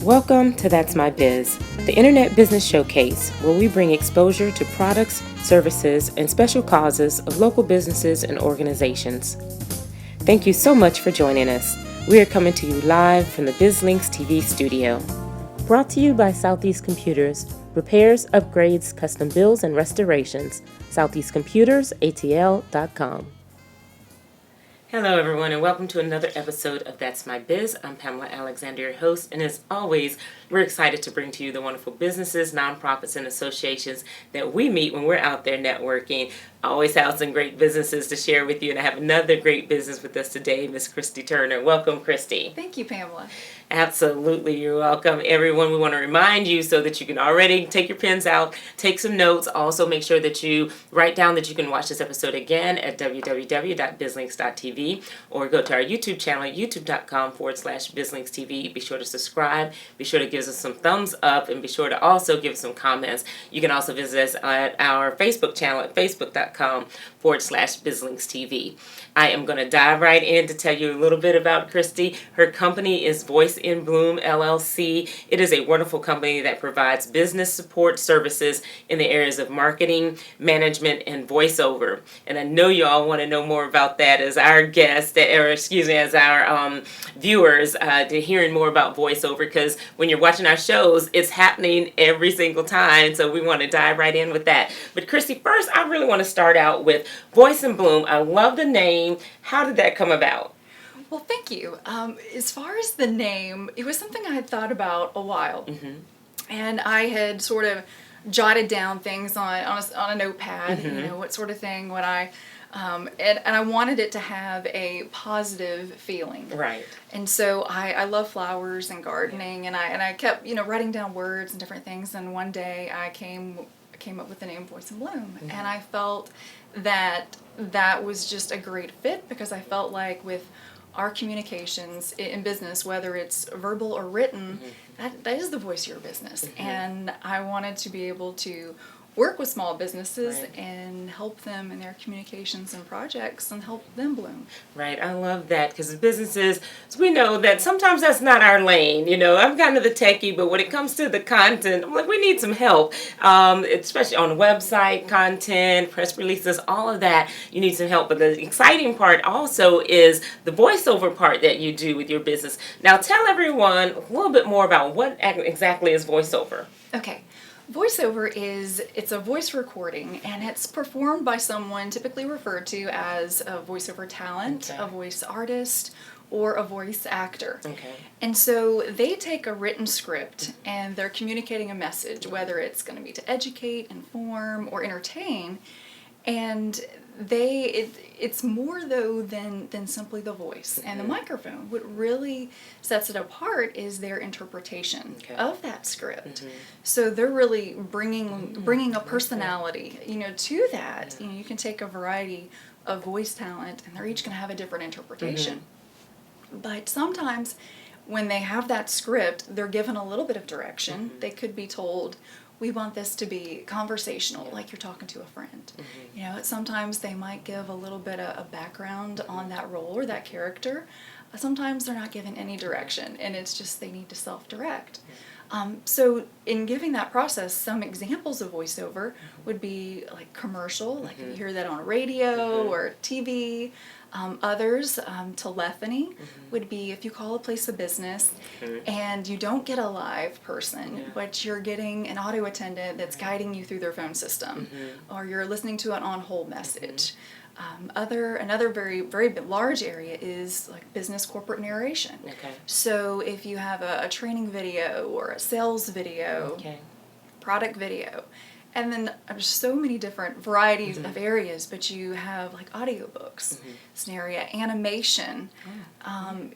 Welcome to That's My Biz, the Internet Business Showcase, where we bring exposure to products, services, and special causes of local businesses and organizations. Thank you so much for joining us. We are coming to you live from the BizLinks TV studio. Brought to you by Southeast Computers, repairs, upgrades, custom builds, and restorations. SoutheastComputersATL.com. Hello, everyone, and welcome to another episode of That's My Biz. I'm Pamela Alexander, your host, and as always, we're excited to bring to you the wonderful businesses, nonprofits, and associations that we meet when we're out there networking. I always have some great businesses to share with you, and I have another great business with us today, Miss Christy Turner. Welcome, Christy. Thank you, Pamela. Absolutely, you're welcome. Everyone, we want to remind you so that you can already take your pens out, take some notes. Also, make sure that you write down that you can watch this episode again at www.bizlinks.tv or go to our YouTube channel at youtube.com/bizlinkstv. Be sure to subscribe. Be sure to give us some thumbs up and be sure to also give us some comments. You can also visit us at our Facebook channel at facebook.com/bizlinkstv. I am going to dive right in to tell you a little bit about Christy. Her company is Voice in Bloom, LLC. It is a wonderful company that provides business support services in the areas of marketing, management, and voiceover. And I know you all want to know more about that as our guests, as our viewers, to hearing more about voiceover, because when you're watching our shows, it's happening every single time. So we want to dive right in with that. But Christy, first, I really want to start out with Voice in Bloom. I love the name. How did that come about? Well, thank you. As far as the name, it was something I had thought about a while. Mm-hmm. And I had sort of jotted down things on a notepad, Mm-hmm. what sort of thing would I, and I wanted it to have a positive feeling. Right. And so I love flowers and gardening, and I kept, writing down words and different things, and one day I came up with the name Voice in Bloom, Mm-hmm. and I felt that was just a great fit, because I felt like with our communications in business, whether it's verbal or written, Mm-hmm. that is the voice of your business. Mm-hmm. And I wanted to be able to work with small businesses Right. and help them in their communications and projects and help them bloom. Right, I love that, because businesses, we know that sometimes that's not our lane. I'm kind of the techie, but when it comes to the content, I'm like, we need some help, especially on the website, content, press releases, all of that, you need some help. But the exciting part also is the voiceover part that you do with your business. Now, tell everyone a little bit more about what exactly is voiceover. Okay. Voiceover it's a voice recording, and it's performed by someone typically referred to as a voiceover talent, Okay. a voice artist, or a voice actor. Okay. And so they take a written script and they're communicating a message, whether it's going to be to educate, inform, or entertain. And it's more though than simply the voice. And the microphone, what really sets it apart is their interpretation of that script. So they're really bringing a personality, to that. You can take a variety of voice talent, and they're each going to have a different interpretation. But sometimes when they have that script, they're given a little bit of direction. They could be told, we want this to be conversational, like you're talking to a friend. Sometimes they might give a little bit of a background on that role or that character. Sometimes they're not given any direction, and it's just they need to self-direct. So in giving that process, some examples of voiceover would be like commercial, like if you hear that on radio or TV. Others, telephony would be if you call a place of business and you don't get a live person, but you're getting an audio attendant that's guiding you through their phone system, or you're listening to an on-hold message. Another very, very large area is like business corporate narration. Okay. So if you have a training video or a sales video, product video, and then there's so many different varieties of areas, but you have like audiobooks, scenario, animation.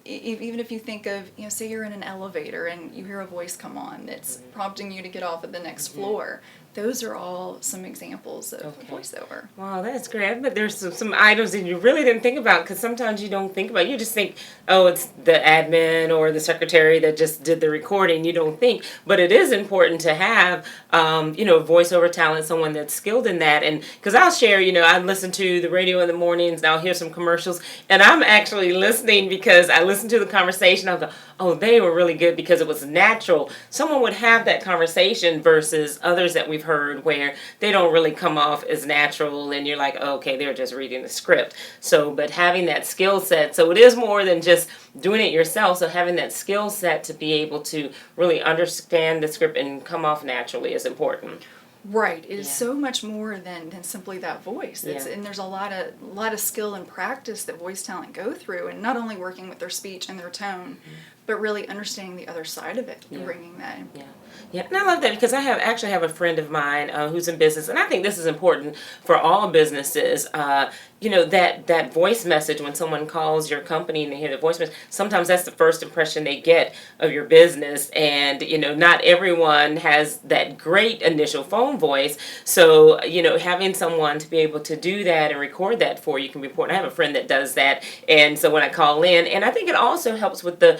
Even if you think of, say you're in an elevator and you hear a voice come on that's prompting you to get off at the next floor, those are all some examples of Okay. voiceover. Wow, that's great. I bet there's some items that you really didn't think about because sometimes you don't think about it. You just think, oh, it's the admin or the secretary that just did the recording. You don't think. But it is important to have, voiceover talent, someone that's skilled in that. And because I'll share, I listen to the radio in the mornings and I'll hear some commercials. And I'm actually listening because I listen to the conversation. I'll go, oh, they were really good because it was natural. Someone would have that conversation versus others that we've heard where they don't really come off as natural and you're like, oh, okay, they're just reading the script. So, but having that skill set, so it is more than just doing it yourself. So having that skill set to be able to really understand the script and come off naturally is important. Right. It is Yeah. so much more than simply that voice. Yeah. And there's a lot of skill and practice that voice talent go through, and not only working with their speech and their tone, but really understanding the other side of it and Yeah. bringing that in. Yeah. Yeah, and I love that because I actually have a friend of mine who's in business, and I think this is important for all businesses. That voice message when someone calls your company and they hear the voice message, sometimes that's the first impression they get of your business, and not everyone has that great initial phone voice. So having someone to be able to do that and record that for you can be important. I have a friend that does that, and so when I call in, and I think it also helps with the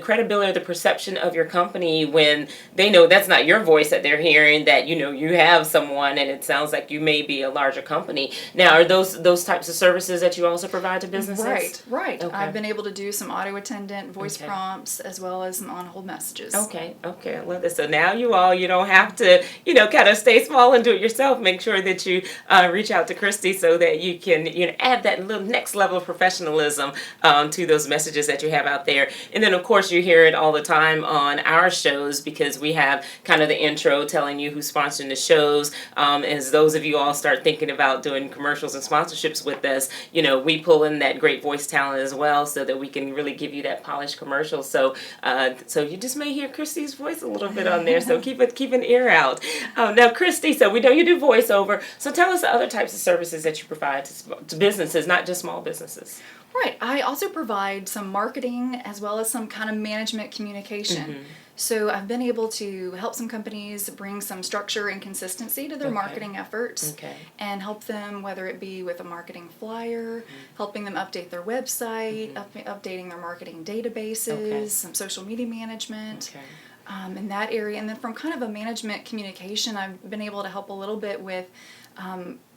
credibility or the perception of your company when they know that's not your voice that they're hearing, that you have someone and it sounds like you may be a larger company. Now, are those types of services that you also provide to businesses? Right. Okay. I've been able to do some auto attendant voice Okay. prompts as well as some on-hold messages. Okay, I love this. So now you don't have to, kind of stay small and do it yourself. Make sure that you reach out to Christy so that you can, add that little next level of professionalism to those messages that you have out there. And then, of course, you hear it all the time on our shows because we have kind of the intro telling you who's sponsoring the shows. As those of you all start thinking about doing commercials and sponsorships with us, we pull in that great voice talent as well so that we can really give you that polished commercial. So you just may hear Christy's voice a little bit on there. So keep an ear out. Now, Christy, so we know you do voiceover. So tell us the other types of services that you provide to businesses, not just small businesses. Right. I also provide some marketing as well as some kind of management communication. So I've been able to help some companies bring some structure and consistency to their Okay. marketing efforts Okay. and help them, whether it be with a marketing flyer, helping them update their website, updating their marketing databases, Okay. some social media management. Okay. In that area. And then from kind of a management communication, I've been able to help a little bit with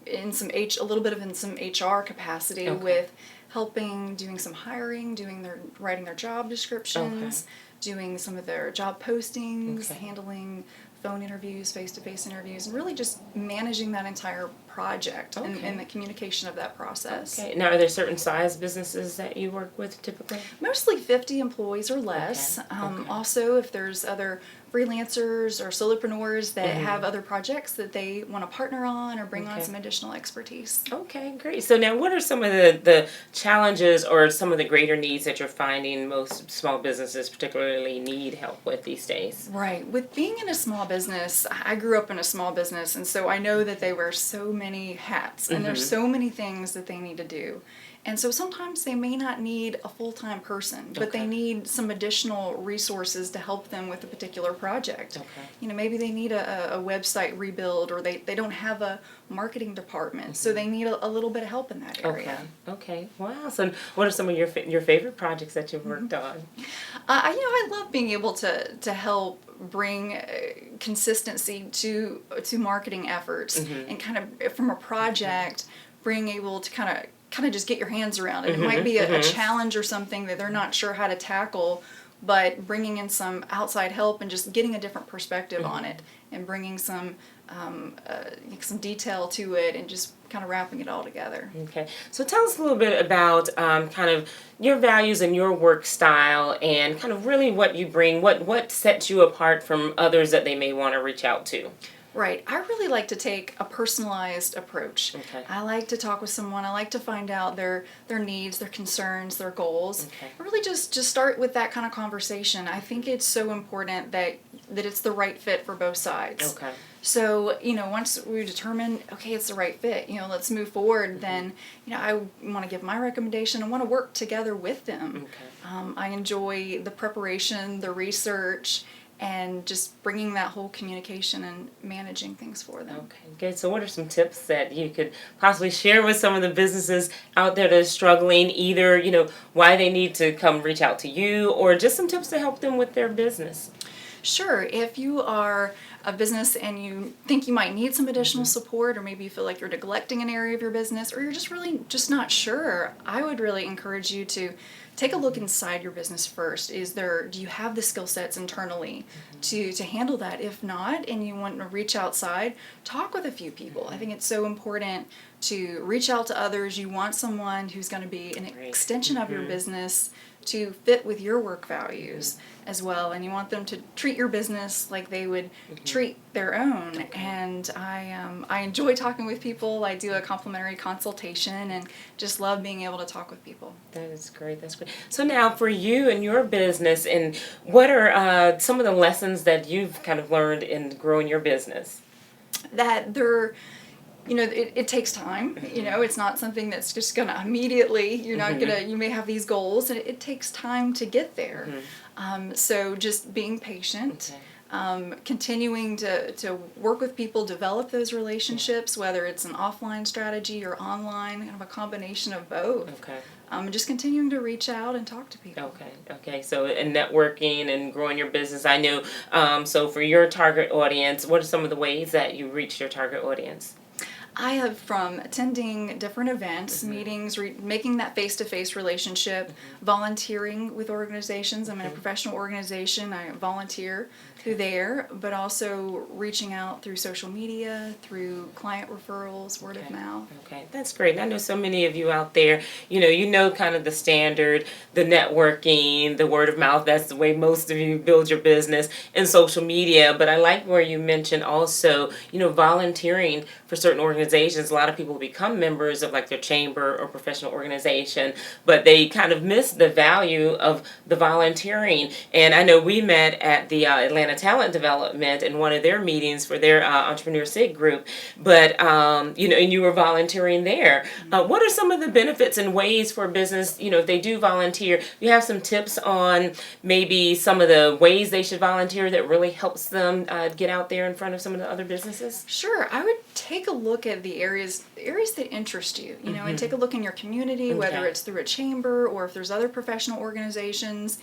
in some HR capacity Okay. with helping doing some hiring, writing their job descriptions, doing some of their job postings, Okay. handling phone interviews, face-to-face interviews, and really just managing that entire project Okay. and the communication of that process. Okay. Now, are there certain size businesses that you work with typically? Mostly 50 employees or less. Okay. Also, if there's other freelancers or solopreneurs that have other projects that they want to partner on or bring on Okay. some additional expertise. Okay, great. So now what are some of the challenges or some of the greater needs that you're finding most small businesses particularly need help with these days? Right. With being in a small business, I grew up in a small business, and so I know that they wear so many hats, and there's so many things that they need to do. And so sometimes they may not need a full-time person, but they Okay. need some additional resources to help them with a particular project. Okay. Maybe they need a website rebuild, or they don't have a marketing department, so they need a little bit of help in that area. Okay. Wow. So what are some of your favorite projects that you've worked on? I love being able to help bring consistency to marketing efforts, and kind of from a project, being able to kind of just get your hands around it. It might be a challenge or something that they're not sure how to tackle, but bringing in some outside help and just getting a different perspective on it, and bringing some detail to it, and just kind of wrapping it all together. Okay. So tell us a little bit about kind of your values and your work style, and kind of really what you bring, what sets you apart from others that they may want to reach out to. Right. I really like to take a personalized approach. Okay. I like to talk with someone. I like to find out their needs, their concerns, their goals. Okay. I really just start with that kind of conversation. I think it's so important that it's the right fit for both sides. Okay. So, once we determine, okay, it's the right fit, let's move forward, then, I want to give my recommendation. I want to work together with them. Okay. I enjoy the preparation, the research, and just bringing that whole communication and managing things for them. Okay, good. So what are some tips that you could possibly share with some of the businesses out there that are struggling, either, why they need to come reach out to you, or just some tips to help them with their business? Sure. If you are a business and you think you might need some additional support, or maybe you feel like you're neglecting an area of your business, or you're just really just not sure, I would really encourage you to take a look inside your business first. Do you have the skill sets internally to handle that? If not, and you want to reach outside, talk with a few people. I think it's so important to reach out to others. You want someone who's going to be an extension of your business to fit with your work values as well, and you want them to treat your business like they would treat their own. And I enjoy talking with people. I do a complimentary consultation and just love being able to talk with people. That is great. That's great. So now for you and your business, and what are some of the lessons that you've kind of learned in growing your business? That they're it takes time. It's not something that's just gonna immediately, you're not gonna, you may have these goals, and it takes time to get there. So just being patient, continuing to work with people, develop those relationships, whether it's an offline strategy or online, kind of a combination of both. Just continuing to reach out and talk to people. Okay. So in networking and growing your business, I know, so for your target audience, what are some of the ways that you reach your target audience? I have, from attending different events, meetings, making that face-to-face relationship, volunteering with organizations. I'm in a professional organization. I volunteer through there, but also reaching out through social media, through client referrals, word of mouth. Okay, that's great. I know so many of you out there, you know kind of the standard, the networking, the word of mouth. That's the way most of you build your business, and social media. But I like where you mentioned also, volunteering for certain organizations. A lot of people become members of like their chamber or professional organization, but they kind of miss the value of the volunteering. And I know we met at the Atlanta Talent Development in one of their meetings for their Entrepreneur SIG group, but and you were volunteering there. What are some of the benefits and ways for business, if they do volunteer? You have some tips on maybe some of the ways they should volunteer that really helps them get out there in front of some of the other businesses? Sure. I would take a look at the areas that interest you, and take a look in your community, whether it's through a chamber or if there's other professional organizations,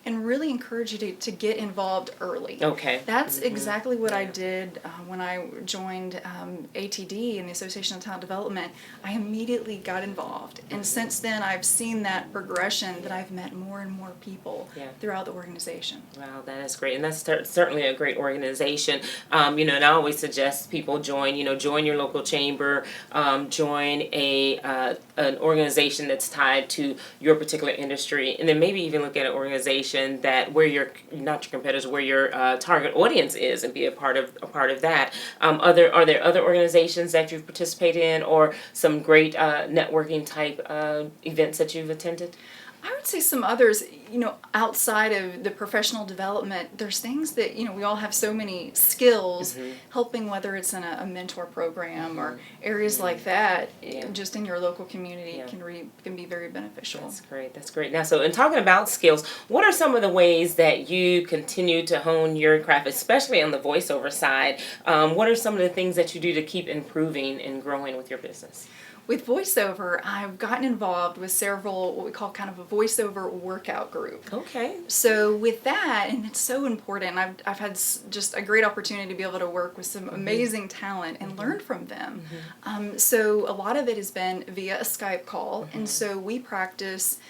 and really encourage you to get involved early. Okay. That's exactly what I did when I joined ATD in the Association of Talent Development. I immediately got involved. And since then, I've seen that progression, that I've met more and more people throughout the organization. Wow, that is great. And that's certainly a great organization. And I always suggest people join your local chamber, join an organization that's tied to your particular industry, and then maybe even look at an organization that where your not your competitors, where your target audience is, and be a part of that. Are there other organizations that you've participated in, or some great networking type events that you've attended? I would say some others, outside of the professional development, there's things that, we all have so many skills, helping, whether it's in a mentor program or areas like that, just in your local community can be very beneficial. That's great. Now, so in talking about skills, what are some of the ways that you continue to hone your craft, especially on the voiceover side? What are some of the things that you do to keep improving and growing with your business? With voiceover, I've gotten involved with several, what we call kind of a voiceover workout group. Okay. So with that, and it's so important, I've had just a great opportunity to be able to work with some amazing talent and learn from them. So a lot of it has been via a Skype call, and so we practice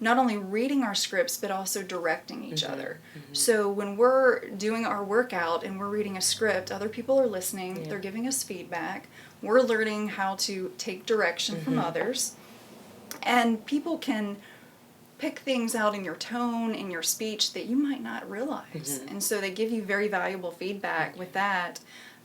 not only reading our scripts, but also directing each other. So when we're doing our workout and we're reading a script, other people are listening, they're giving us feedback, we're learning how to take direction from others, and people can pick things out in your tone, in your speech, that you might not realize. And so they give you very valuable feedback with that.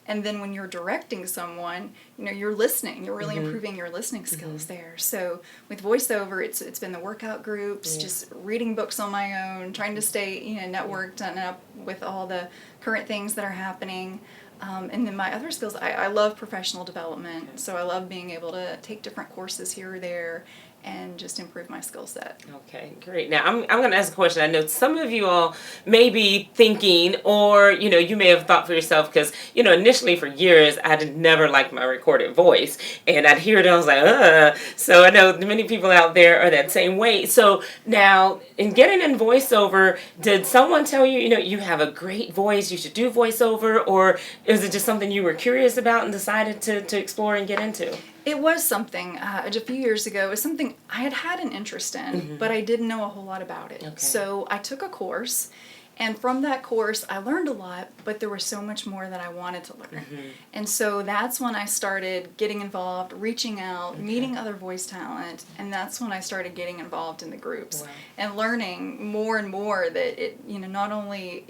And then when you're directing someone, you're listening. You're really improving your listening skills there. So with voiceover, it's been the workout groups, just reading books on my own, trying to stay networked and up with all the current things that are happening. And then my other skills, I love professional development. So I love being able to take different courses here or there and just improve my skill set. Okay, great. Now I'm going to ask a question. I know some of you all may be thinking, or you may have thought for yourself, because initially for years I did never like my recorded voice, and I'd hear it and I was like, ugh. So I know many people out there are that same way. So now in getting in voiceover, did someone tell you, you have a great voice, you should do voiceover, or is it just something you were curious about and decided to explore and get into? It was something, a few years ago, it was something I had an interest in, but I didn't know a whole lot about it. Okay. So I took a course, and from that course I learned a lot, but there was so much more that I wanted to learn. And so that's when I started getting involved, reaching out, meeting other voice talent, and that's when I started getting involved in the groups. Wow. And learning more and more that it, not only,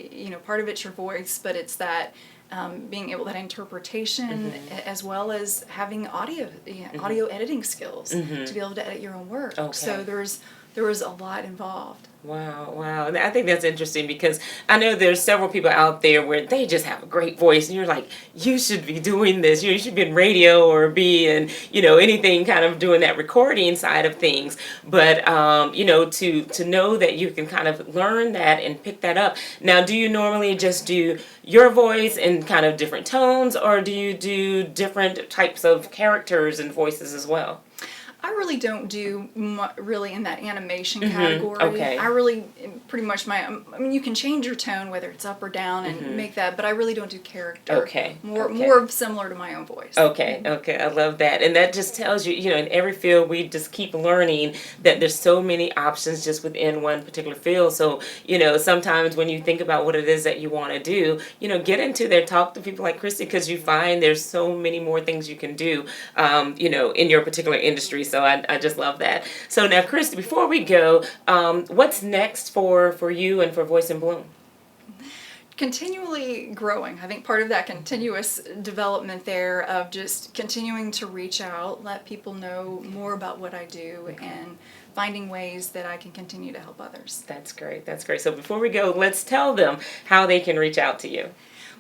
part of it's your voice, but it's that being able to have interpretation as well as having audio editing skills to be able to edit your own work. Okay. So there was a lot involved. Wow. And I think that's interesting, because I know there's several people out there where they just have a great voice and you're like, you should be doing this. You should be in radio or be in, anything kind of doing that recording side of things. But, to know that you can kind of learn that and pick that up. Now, do you normally just do your voice in kind of different tones, or do you do different types of characters and voices as well? I really don't do really in that animation category. Okay. I really pretty much you can change your tone whether it's up or down and make that, but I really don't do character. Okay. More similar to my own voice. Okay. I love that. And that just tells you, in every field we just keep learning that there's so many options just within one particular field. So, sometimes when you think about what it is that you want to do, get into there, talk to people like Christy, because you find there's so many more things you can do, in your particular industry. So I just love that. So now, Christy, before we go, what's next for you and for Voice in Bloom? Continually growing. I think part of that continuous development there of just continuing to reach out, let people know more about what I do, and finding ways that I can continue to help others. That's great. So before we go, let's tell them how they can reach out to you.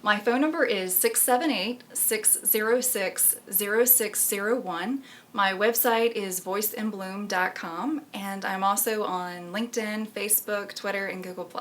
My phone number is 678-606-0601. My website is voiceinbloom.com, and I'm also on LinkedIn, Facebook, Twitter, and Google+.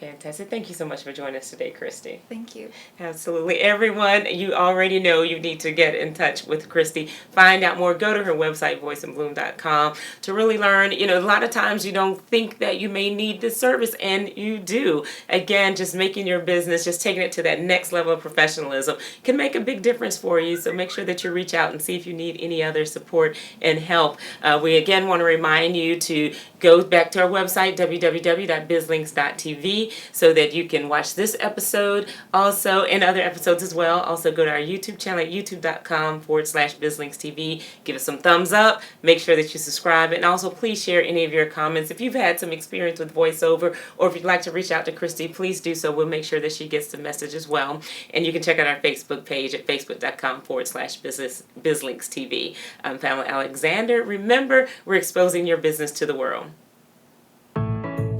Fantastic. Thank you so much for joining us today, Christy. Thank you. Absolutely. Everyone, you already know you need to get in touch with Christy. Find out more. Go to her website, voiceinbloom.com, to really learn. A lot of times you don't think that you may need this service, and you do. Again, just making your business, just taking it to that next level of professionalism can make a big difference for you. So make sure that you reach out and see if you need any other support and help. We again want to remind you to go back to our website, www.bizlinks.tv, so that you can watch this episode also and other episodes as well. Also go to our YouTube channel at youtube.com/bizlinkstv. Give us some thumbs up. Make sure that you subscribe, and also please share any of your comments. If you've had some experience with voiceover, or if you'd like to reach out to Christy, please do so. We'll make sure that she gets the message as well. And you can check out our Facebook page at facebook.com/bizlinkstv. I'm Pamela Alexander. Remember, we're exposing your business to the world.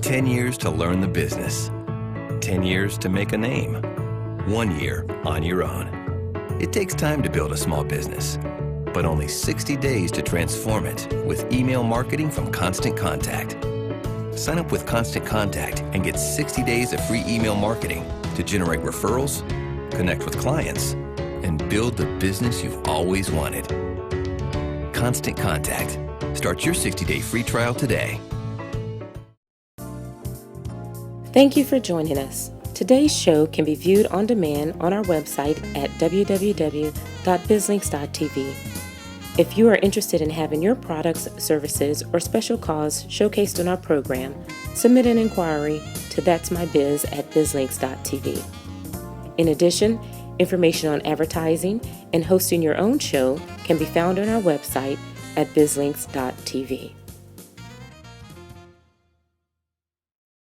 10 years to learn the business. 10 years to make a name. 1 year on your own. It takes time to build a small business, but only 60 days to transform it with email marketing from Constant Contact. Sign up with Constant Contact and get 60 days of free email marketing to generate referrals, connect with clients, and build the business you've always wanted. Constant Contact. Start your 60-day free trial today. Thank you for joining us. Today's show can be viewed on demand on our website at www.bizlinks.tv. If you are interested in having your products, services, or special cause showcased on our program, submit an inquiry to that'smybiz@bizlinks.tv. In addition, information on advertising and hosting your own show can be found on our website at bizlinks.tv.